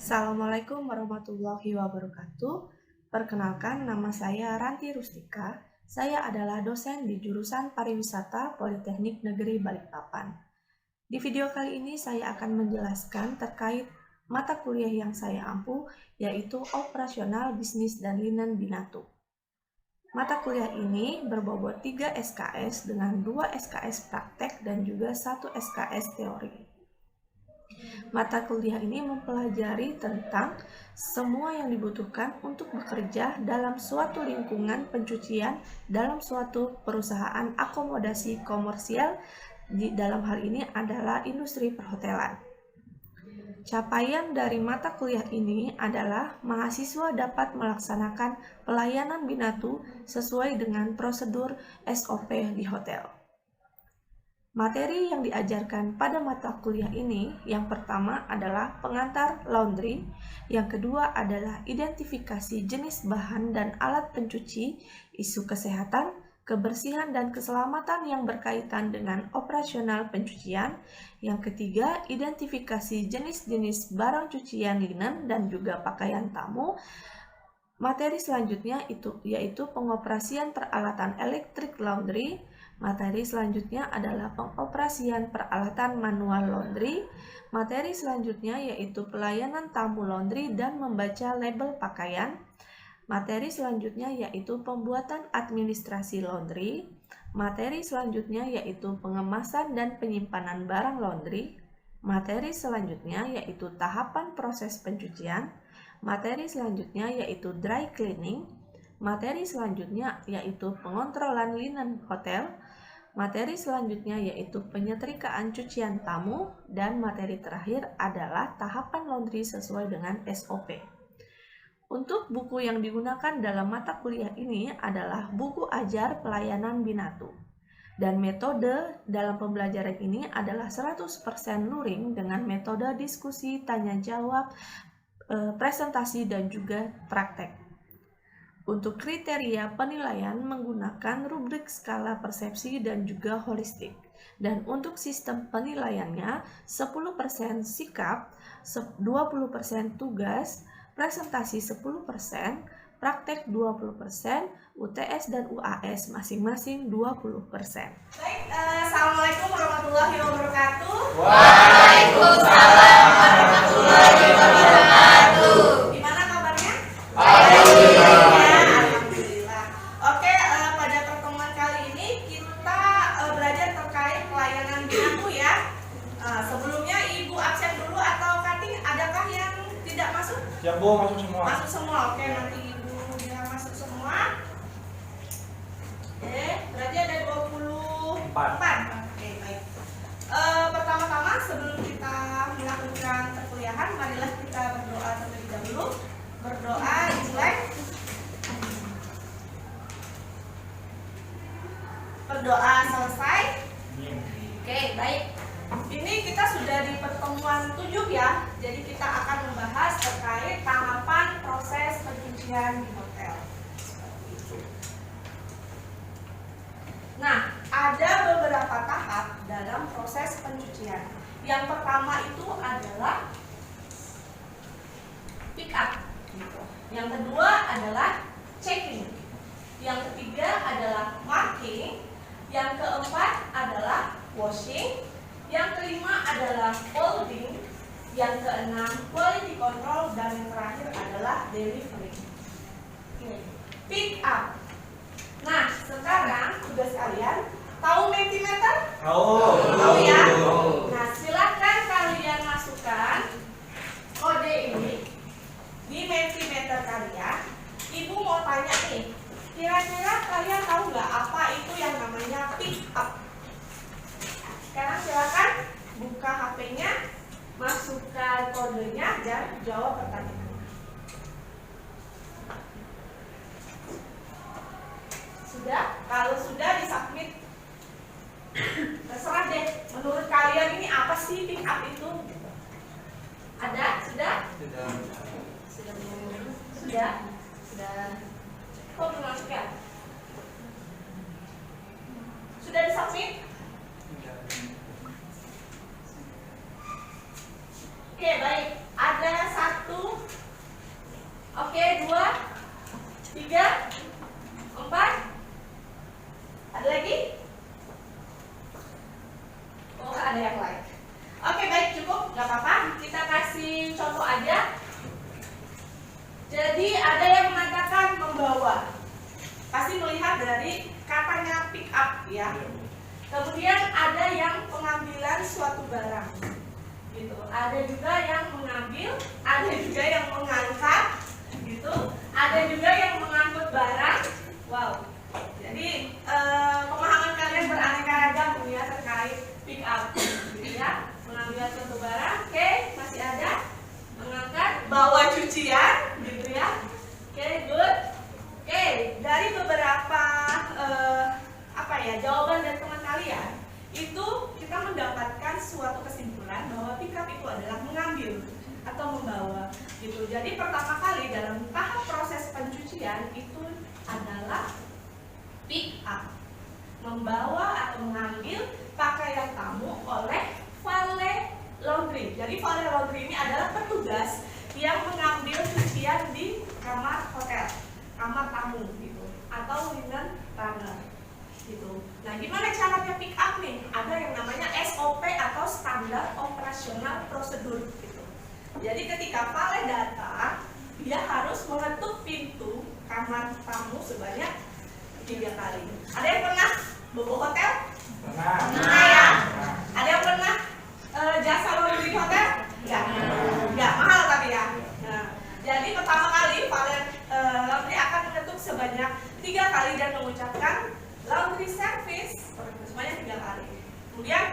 Assalamualaikum warahmatullahi wabarakatuh. Perkenalkan, nama saya Ranti Rustika. Saya adalah dosen di jurusan Pariwisata Politeknik Negeri Balikpapan. Di video kali ini saya akan menjelaskan terkait mata kuliah yang saya ampu, yaitu Operasional Bisnis dan Linen Binatu. Mata kuliah ini berbobot 3 SKS dengan 2 SKS praktek dan juga 1 SKS teori. Mata kuliah ini mempelajari tentang semua yang dibutuhkan untuk bekerja dalam suatu lingkungan pencucian dalam suatu perusahaan akomodasi komersial, di dalam hal ini adalah industri perhotelan. Capaian dari mata kuliah ini adalah mahasiswa dapat melaksanakan pelayanan binatu sesuai dengan prosedur SOP di hotel. Materi yang diajarkan pada mata kuliah ini, yang pertama adalah pengantar laundry, yang kedua adalah identifikasi jenis bahan dan alat pencuci, isu kesehatan, kebersihan dan keselamatan yang berkaitan dengan operasional pencucian, yang ketiga identifikasi jenis-jenis barang cucian linen dan juga pakaian tamu. Materi selanjutnya yaitu pengoperasian peralatan elektrik laundry. Materi selanjutnya adalah pengoperasian peralatan manual laundry. Materi selanjutnya yaitu pelayanan tamu laundry dan membaca label pakaian. Materi selanjutnya yaitu pembuatan administrasi laundry. Materi selanjutnya yaitu pengemasan dan penyimpanan barang laundry. Materi selanjutnya yaitu tahapan proses pencucian. Materi selanjutnya yaitu dry cleaning. Materi selanjutnya yaitu pengontrolan linen hotel. Materi selanjutnya yaitu penyetrikaan cucian tamu, dan materi terakhir adalah tahapan laundry sesuai dengan SOP. Untuk buku yang digunakan dalam mata kuliah ini adalah buku ajar pelayanan binatu. Dan metode dalam pembelajaran ini adalah 100% luring dengan metode diskusi, tanya jawab, presentasi dan juga praktek. Untuk kriteria penilaian menggunakan rubrik skala persepsi dan juga holistik. Dan untuk sistem penilaiannya 10% sikap, 20% tugas, presentasi 10%, praktek 20%, UTS dan UAS masing-masing 20%. Baik, Assalamualaikum warahmatullahi wabarakatuh. Waalaikumsalam warahmatullahi wabarakatuh. Gimana kabarnya? Alhamdulillah. Oke, pada pertemuan kali ini kita belajar terkait pelayanan binatu ya. Sebelumnya Ibu absen dulu atau cutting, adakah yang tidak masuk? Ya Bu, masuk semua. Masuk semua, oke, nanti Ibu bilang masuk semua. Oke, berarti ada 24. Oke, baik. Pertama-tama sebelum kita melakukan perkuliahan, marilah kita berdoa terlebih dahulu. Berdoa dimulai. Berdoa selesai. Oke, baik. Ini kita sudah di pertemuan 7 ya. Jadi kita akan membahas terkait tahapan proses pencucian di hotel. Nah, ada beberapa tahap dalam proses pencucian. Yang pertama itu adalah pick up. Yang kedua adalah checking. Yang ketiga adalah marking. Yang keempat adalah washing. Yang kelima adalah folding. Yang keenam quality control, dan yang terakhir adalah delivery. Pick up. Nah, sekarang tugas kalian tahu mentimeter? Tahu ya? Nah, silakan kalian masukkan kode ini di mentimeter kalian. Ibu mau tanya nih, kira-kira kalian tahu nggak apa itu yang namanya pick up? Sekarang silakan buka HP-nya, masukkan kodenya dan jawab pertanyaan. Sudah? Kalau sudah disubmit. Terserah deh, menurut kalian ini apa sih pick up itu? Ada? Sudah? Sudah? Kok belum masuk ya? Sudah disubmit? Oke, baik. Ada satu 3, 4. Ada lagi? Oh, ada yang lain. Oke, baik, cukup, nggak apa-apa. Kita kasih contoh aja. Jadi ada yang mengatakan membawa. Pasti melihat dari katanya pick up ya. Kemudian ada yang pengambilan suatu barang. Gitu. Ada juga yang mengambil, ada juga yang mengangkat, gitu. Ada juga yang mengangkut barang. Wow. Jadi pemahaman kalian beraneka ragam ya terkait pick up, gitu ya. Mengambil suatu barang, oke, masih ada. Mengangkat, bawa cucian, gitu ya. Oke, good. Oke, dari beberapa jawaban dari teman kalian, itu kita mendapatkan suatu kesimpulan bahwa pick up itu adalah mengambil atau membawa, gitu. Jadi pertama kali dalam tahap proses pencucian itu adalah pick up, membawa atau mengambil pakaian tamu oleh valet laundry. Jadi valet laundry ini adalah petugas yang mengambil cucian di kamar hotel, kamar tamu gitu, atau linen runner gitu. Nah, gimana caranya pick up nih? Ada yang namanya SOP atau standar operasional prosedur gitu. Jadi ketika valet datang, dia harus mengetuk pintu kamar tamu sebanyak 3 kali. Ada yang pernah bobo hotel? Pernah ya? Ada yang pernah jasa laundry di hotel? Enggak, mahal tapi ya. Nah, jadi pertama kali valet laundry akan mengetuk sebanyak 3 kali dan mengucapkan laundry service sebanyak 3 kali. Kemudian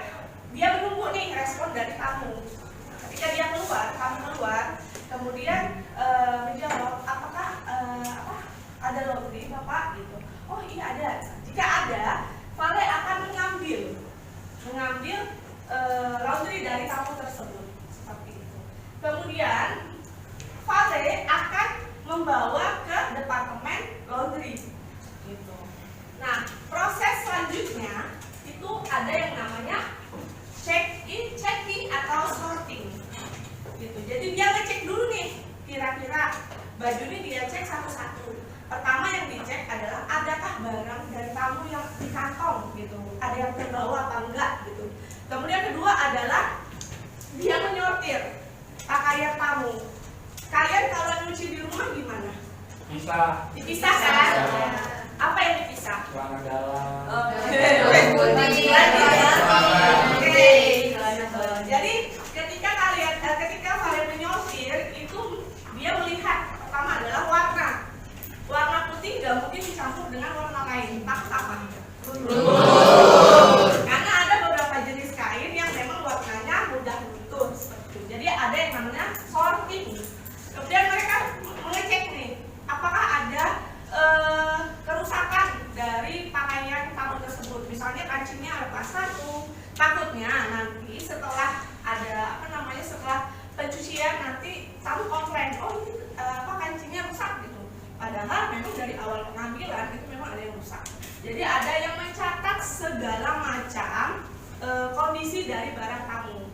dia menunggu nih respon dari tamu. Nah, ketika dia keluar, tamu keluar, kemudian menjawab, apakah ada laundry bapak gitu. Oh iya ada. Jika ada, valet akan mengambil laundry dari tamu tersebut seperti itu. Kemudian valet akan membawa ke departemen laundry gitu. Nah, proses selanjutnya itu ada yang namanya checking atau sorting gitu. Jadi dia ngecek dulu nih, kira-kira baju ini dia cek satu-satu. Pertama yang dicek adalah adakah barang dari tamu yang di kantong gitu, ada yang terbawa apa enggak gitu. Kemudian kedua adalah dia menyortir pakaian tamu. Kalian kalau nyuci di rumah gimana? Dipisah kan? Apa yang dipisah? Celana dalam. Jadi ketika kalian menyortir itu dia melihat pertama adalah warna putih nggak mungkin dicampur dengan warna lain. Takut apa? Karena ada beberapa jenis kain yang memang warnanya mudah luntur seperti itu. Jadi ada yang namanya sorting. Kemudian mereka mengecek nih, apakah ada kerusakan dari pakaian tamu tersebut. Misalnya kancingnya lepas satu, takutnya nanti setelah setelah pencucian nanti tamu komplain, oh ini kancingnya rusak gitu. Padahal memang dari awal pengambilan itu memang ada yang rusak. Jadi ada yang mencatat segala macam kondisi dari barang tamu,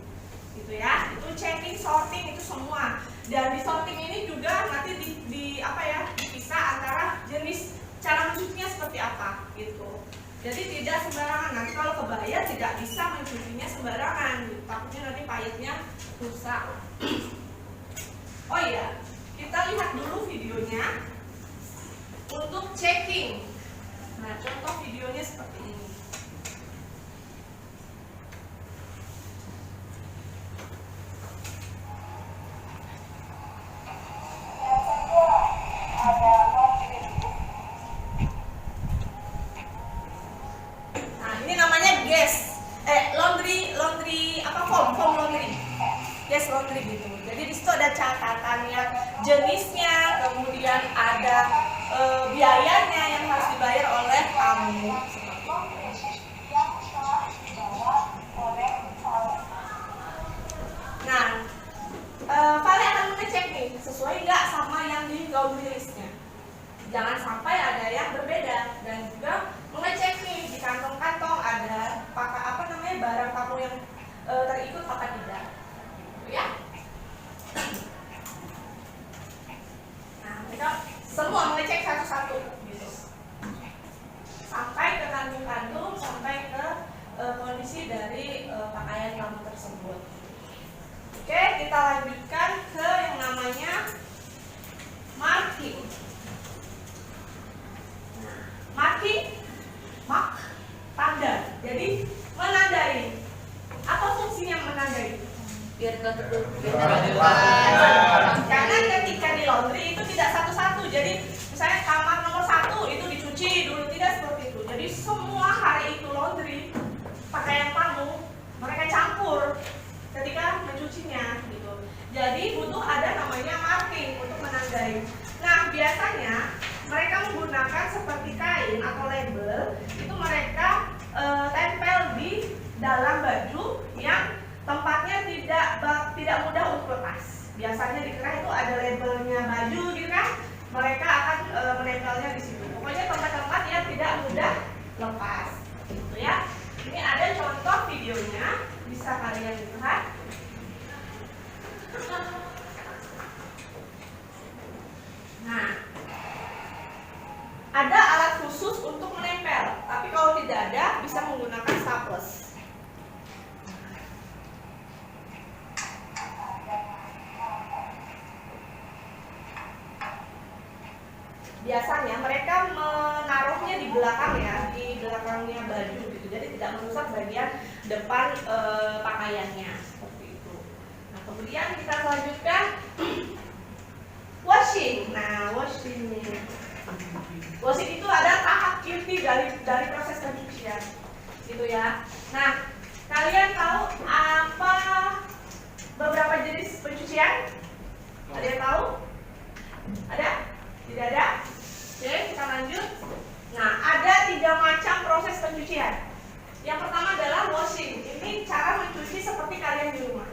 gitu ya. Itu checking, sorting itu semua. Dan di sorting ini juga nanti dipisah antara jenis cara mencucinya seperti apa, gitu. Jadi tidak sembarangan. Nanti kalau kebaya tidak bisa mencucinya sembarangan, gitu. Takutnya nanti payetnya rusak. Oh iya, kita lihat dulu videonya untuk checking. Nah, contoh videonya seperti ini. Nah, ini namanya foam laundry. Gas laundry gitu. Jadi di situ ada catatannya, jenisnya, kemudian ada biayanya yang harus dibayar oleh tamu. Nah, valet akan mengecek nih sesuai nggak sama yang di laundry listnya. Jangan sampai ada yang berbeda, dan juga mengecek nih di kantong-kantong ada barang tamu yang terikut apa tidak, gitu ya. Nah, mereka semua ngecek satu-satu gitu. Sampai ke kandung-kandung, sampai ke kondisi dari pakaian kamu tersebut. Oke, kita lanjutkan ke yang namanya marking. Marking, mark, tanda. Jadi menandai. Apa fungsinya menandai? Biar nggak terlalu Karena ketika di laundry itu tidak satu-satu. Jadi misalnya kamar nomor 1 itu dicuci dulu, tidak seperti itu. Jadi semua hari itu laundry, pakaian kamu mereka campur ketika mencucinya gitu. Jadi butuh ada namanya marking untuk menandai. Nah biasanya mereka menggunakan seperti kain atau label, itu mereka tempel di dalam baju yang tempatnya tidak mudah untuk lepas. Biasanya di kerah itu ada labelnya baju gitu kan, mereka akan menempelnya di situ. Pokoknya tempat-tempat yang tidak mudah lepas, gitu ya. Ini ada contoh videonya, bisa kalian lihat. Nah, ada alat khusus untuk menempel, tapi kalau tidak ada bisa menggunakan staples. Biasanya mereka menaruhnya di belakang ya, di belakangnya baju gitu. Jadi tidak merusak bagian depan pakaiannya seperti itu. Nah, kemudian kita lanjutkan washing. Nah, washing itu ada tahap inti dari proses pencucian, gitu ya. Nah, kalian tahu apa beberapa jenis pencucian? Ada yang tahu? Ada? Tidak ada? Oke, kita lanjut. Nah, ada 3 macam proses pencucian. Yang pertama adalah washing. Ini cara mencuci seperti kalian di rumah.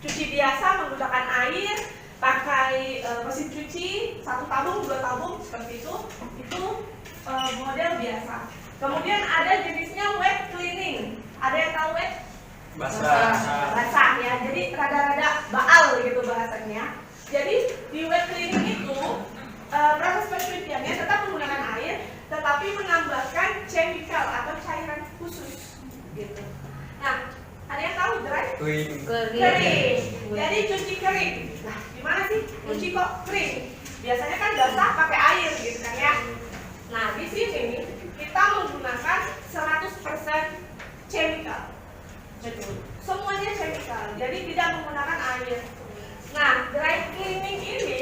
Cuci biasa menggunakan air, pakai mesin cuci 1 tabung, 2 tabung seperti itu. Itu model biasa. Kemudian ada jenisnya wet cleaning. Ada yang tahu wet? Basah ya. Jadi rada-rada baal gitu bahasanya. Jadi di wet cleaning itu proses pencuciannya tetap menggunakan air, tetapi menambahkan chemical atau cairan khusus, gitu. Nah, ada yang tahu dry? Kering. Jadi cuci kering. Nah, gimana sih cuci kok kering? Biasanya kan basah pakai air, gitu kan ya. Nah, di sini kita menggunakan 100% chemical. Semuanya chemical. Jadi tidak menggunakan air. Nah, dry cleaning ini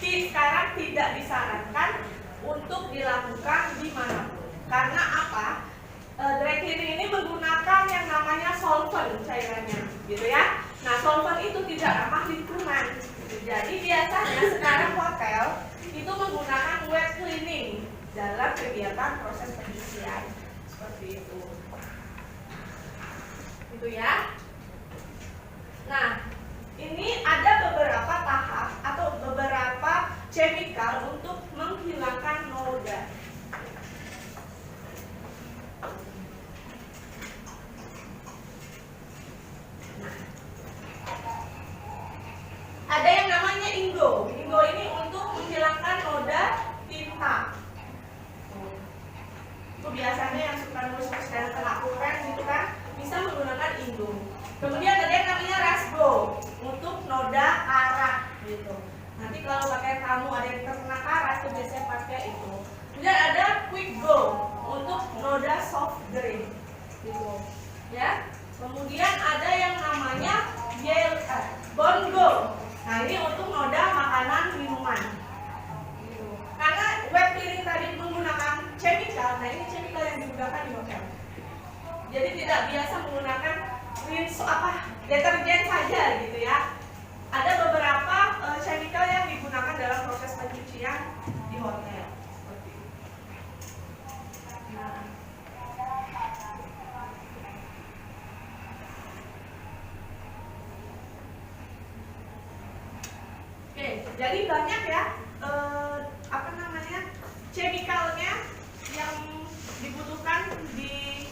sekarang tidak disarankan untuk dilakukan dimanapun. Karena apa? Dry cleaning ini menggunakan yang namanya solvent cairannya, gitu ya. Nah, solvent itu tidak ramah lingkungan. Jadi biasanya sekarang hotel itu menggunakan wet cleaning dalam kegiatan proses pencucian seperti itu. Itu ya. Nah, ini ada beberapa tahap atau beberapa chemical untuk menghilangkan noda. Nah, ada yang namanya Ingo. Ingo ini untuk menghilangkan noda tinta. Itu biasanya yang suka nulis dan kena pulpen gitu kan, bisa menggunakan Ingo. Kemudian ada yang namanya Rasgo untuk noda karat gitu. Nanti kalau pakai tamu ada yang terkena karat, tuh biasanya pakai itu. Kemudian ada Quick Go untuk noda soft drink gitu. Ya. Kemudian ada yang namanya Bongo. Nah, ini untuk noda makanan minuman. Gitu. Karena wet cleaning tadi menggunakan chemical, nah ini chemical yang digunakan di hotel. Jadi tidak biasa menggunakan deterjen saja gitu ya. Ada beberapa chemical yang digunakan dalam proses pencucian di hotel seperti itu. Nah. Oke, jadi banyak ya chemicalnya yang dibutuhkan di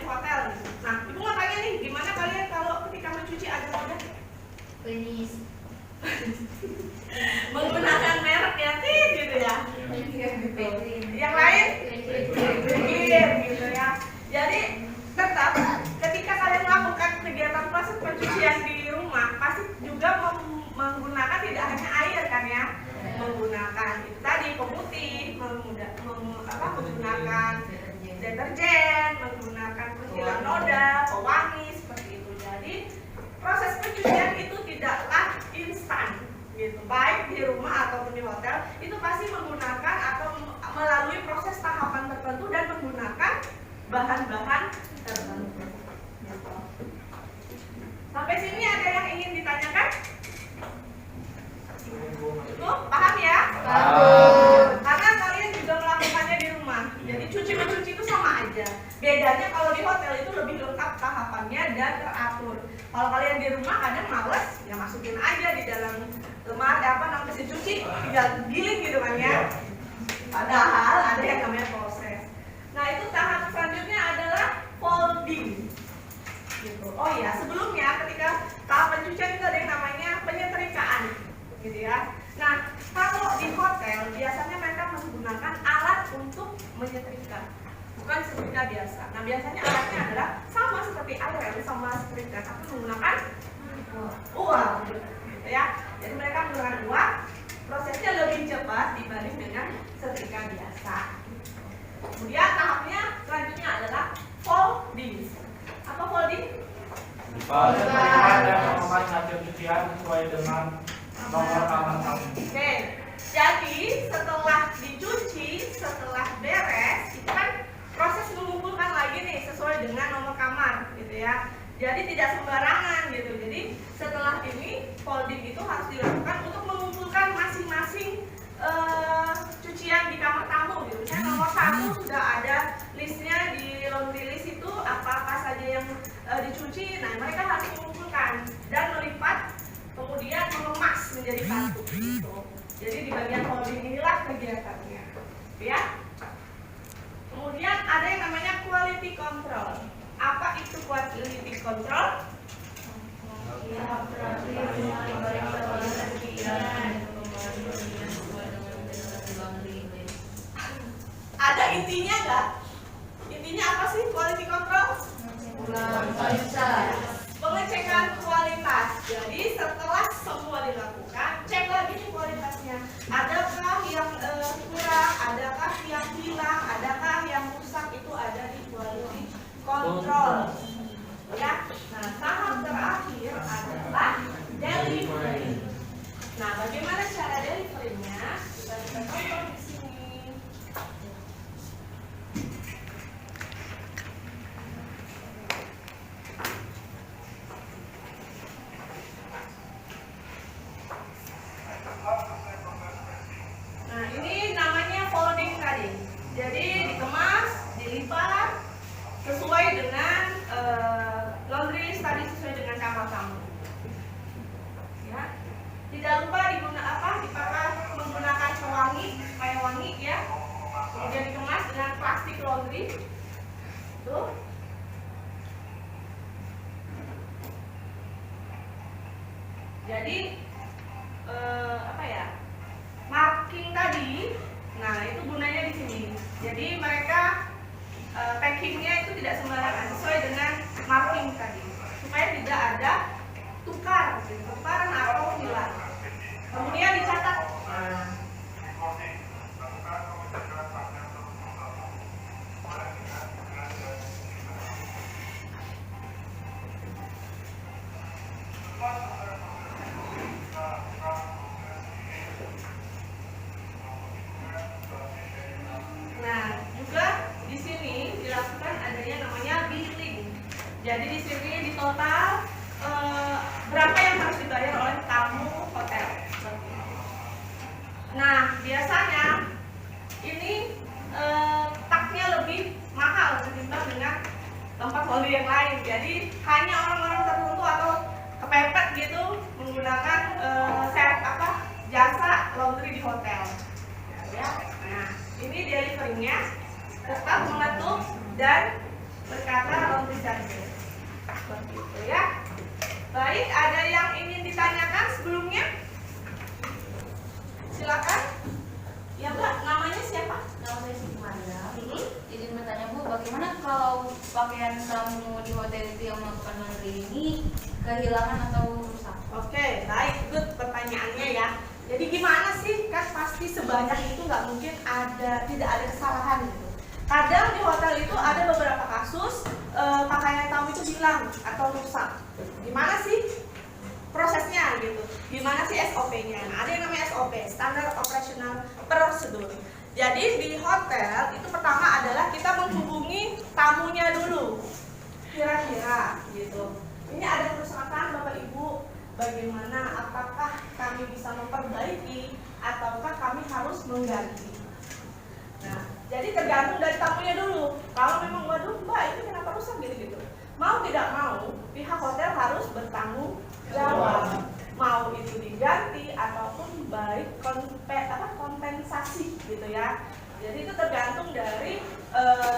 hotel. Nah, ibu mau tanya nih, gimana kalian kalau ketika mencuci ada noda? Penis. Menggunakan merek ya, gitu putih, menggunakan deterjen, menggunakan penghilang noda, pewangi seperti itu. Jadi proses pencucian itu tidaklah instan gitu, baik di rumah ataupun di hotel itu pasti menggunakan atau melalui proses tahapan tertentu dan menggunakan bahan-bahan tertentu gitu. Sampai sini ada yang ingin ditanyakan? Itu paham ya? Karena kalian juga melakukannya di rumah. Jadi cuci-mencuci itu sama aja. Bedanya kalau di hotel itu lebih lengkap tahapannya dan teratur. Kalau kalian di rumah kadang males, ya masukin aja di dalam lemari mesin cuci, tinggal giling gitu kan ya. Padahal ada yang namanya proses. Nah, itu tahap selanjutnya adalah folding. Gitu. Oh iya, sebelumnya ketika tahap pencucian itu ada yang namanya penyetrikaan. Gitu ya. Nah, kalau di hotel biasanya mereka menggunakan alat untuk menyetrika, bukan setrika biasa. Nah, biasanya alatnya adalah sama seperti air, sama setrika, tapi menggunakan uang, gitu ya. Jadi mereka menggunakan uang, prosesnya lebih cepat dibanding dengan setrika biasa. Kemudian tahapnya selanjutnya adalah folding. Apa folding? Pemeriksaan dan penguatan hasil cucian sesuai dengan nomor kamar kamu. Oke, jadi setelah dicuci, setelah beres, itu kan proses mengumpulkan lagi nih sesuai dengan nomor kamar, gitu ya. Jadi tidak sembarangan gitu. Jadi setelah ini folding itu harus dilakukan untuk mengumpulkan masing-masing cucian di kamar tamu gitu. Misalnya nomor 1 sudah ada listnya di laundry list itu apa saja yang dicuci. Nah, mereka harus mengumpulkan dan melipat, kemudian mengemas menjadi satu gitu. Jadi di bagian folding inilah kegiatannya, ya. Kemudian ada yang namanya quality control. Apa itu quality control? Ada intinya nggak? Intinya apa sih quality control? Pengecekan kualitas. Jadi setelah semua dilakukan, cek lagi nih kualitasnya. Adakah yang kurang, adakah yang hilang, adakah yang rusak, itu ada di quality control. Ya. Nah, tahap terakhir adalah delivery. Nah, bagaimana cara deliverynya? Kita contoh di sini. Nah, ini namanya folding tadi. Jadi dikemas, dilipat sesuai dengan laundry tadi, sesuai dengan kamar kamu. Ya. Tidak lupa dipakai menggunakan pewangi supaya wangi ya. Kemudian dikemas dengan plastik laundry. Tuh. Jadi marking tadi, nah itu gunanya di sini. Jadi mereka packingnya itu tidak sembarangan, sesuai dengan marking tadi, supaya tidak ada tukaran atau hilang. Kemudian dicatat. Nah, juga di sini dilakukan adanya namanya billing. Jadi di sini di total berapa yang harus dibayar oleh tamu hotel. Nah, biasanya ini taknya lebih mahal ketimbang dengan tempat laundry yang lain. Jadi hanya orang-orang tertentu atau kepepet gitu menggunakan jasa laundry di hotel. Ya. Nah, ini deliverynya tetap mengetuk dan berkata laundry charges. Seperti itu ya. Baik, ada yang ingin ditanyakan sebelumnya? Silakan. Ya Mbak, namanya siapa? Nama saya Siti Maria. Izin bertanya Bu, bagaimana kalau pakaian tamu di hotel itu yang melakukan laundry ini kehilangan atau rusak? Oke, baik, good pertanyaannya ya. Jadi gimana sih? Kan pasti banyak itu nggak mungkin tidak ada kesalahan gitu. Kadang di hotel itu ada beberapa kasus pakaian tamu itu hilang atau rusak. Gimana sih prosesnya gitu? Gimana sih SOP-nya? Nah, ada yang namanya SOP, Standard Operational Procedure. Jadi di hotel itu pertama adalah kita menghubungi tamunya dulu. Kira-kira gitu. Ini ada kerusakan Bapak Ibu, bagaimana? Apakah kami bisa memperbaiki ataukah kami harus mengganti? Nah, jadi tergantung dari tamunya dulu. Kalau memang waduh Mbak ini kenapa rusak gitu-gitu, mau tidak mau pihak hotel harus bertanggung jawab. Mau itu diganti ataupun baik kompensasi gitu ya. Jadi itu tergantung dari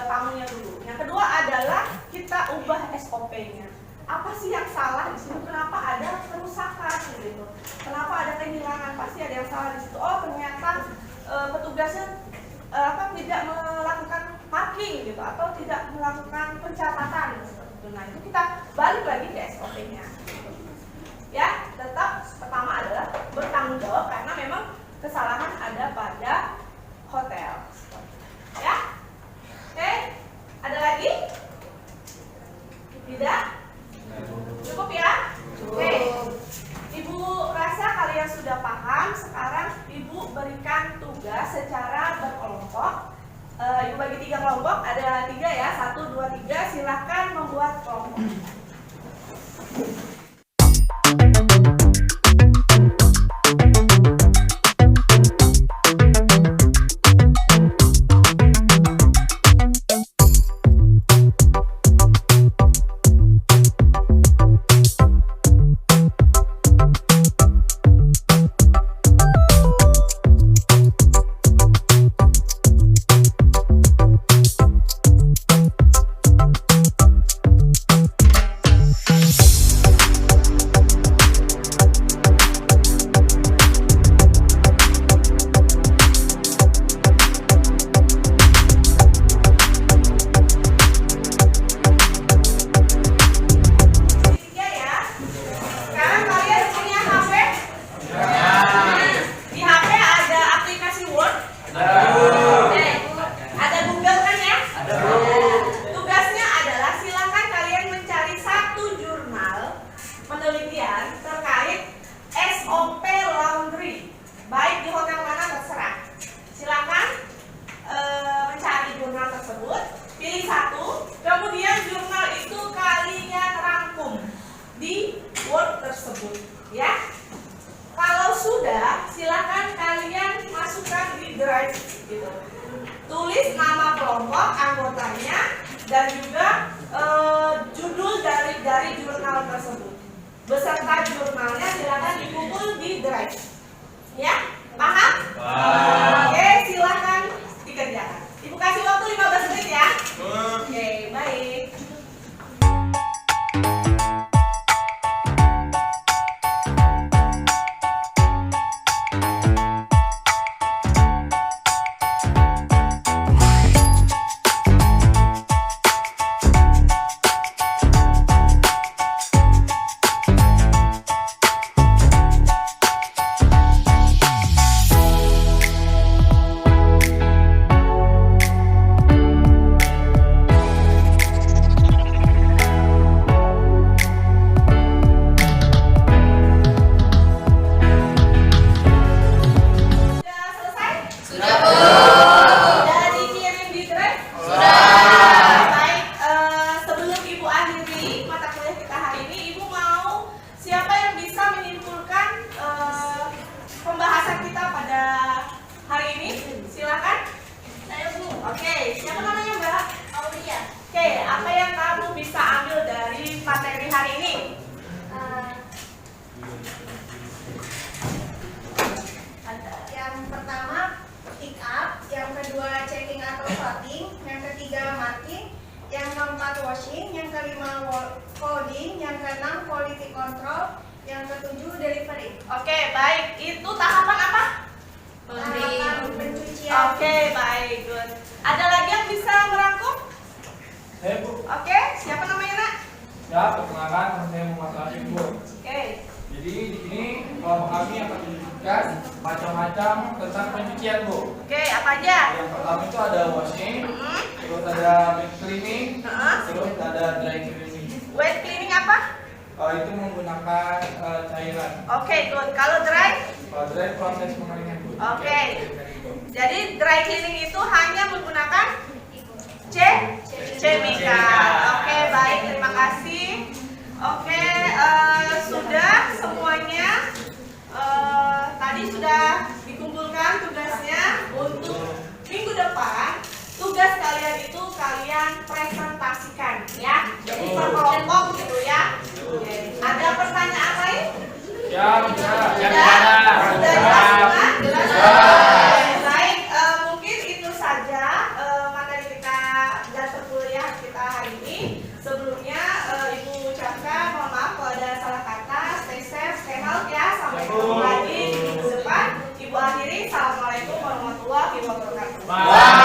tamunya dulu. Yang kedua adalah kita ubah SOP-nya. Apa sih yang salah di situ? Kenapa ada kerusakan gitu? Kenapa ada kehilangan? Pasti ada yang salah di situ. Oh ternyata petugasnya tidak melakukan marking gitu atau tidak melakukan pencatatan seperti itu. Nah itu kita balik lagi ke SOP-nya. Ya, tetap pertama adalah bertanggung jawab karena memang kesalahan ada pada hotel. Ya, oke, ada lagi? Tidak? Cukup ya? Oke, Ibu rasa kalian sudah paham. Sekarang Ibu berikan tugas secara berkelompok. Ibu bagi 3 kelompok, ada 3 ya, 1, 2, 3. Silahkan membuat kelompok. Ya, perkenalkan saya Muhammad Arif, Bu. Oke. Jadi di sini kelompok kami akan menyebutkan macam-macam tentang pencucian, Bu. Oke, apa aja? Yang pertama itu ada washing, terus ada wet cleaning, terus ada dry cleaning. Wet cleaning apa? Itu menggunakan cairan. Oke, good. Kalau dry? Kalau dry proses pengeringan, Bu. Oke. Jadi dry cleaning itu hanya menggunakan chemical. Oke, baik, terima kasih. Oke, sudah semuanya. Tadi sudah dikumpulkan tugasnya untuk minggu depan. Tugas kalian itu kalian presentasikan ya. Jadi per kelompok gitu ya. Ada pertanyaan lain? Siap, Sudah jelas semua? Baik, mungkin itu saja materi kita dan perkuliahan kita hari ini. Sebelumnya Ibu ucapkan mohon maaf kalau ada salah kata. Stay safe, stay healthy ya. Sampai ketemu lagi di minggu depan. Ibu akhiri, assalamualaikum warahmatullahi wabarakatuh.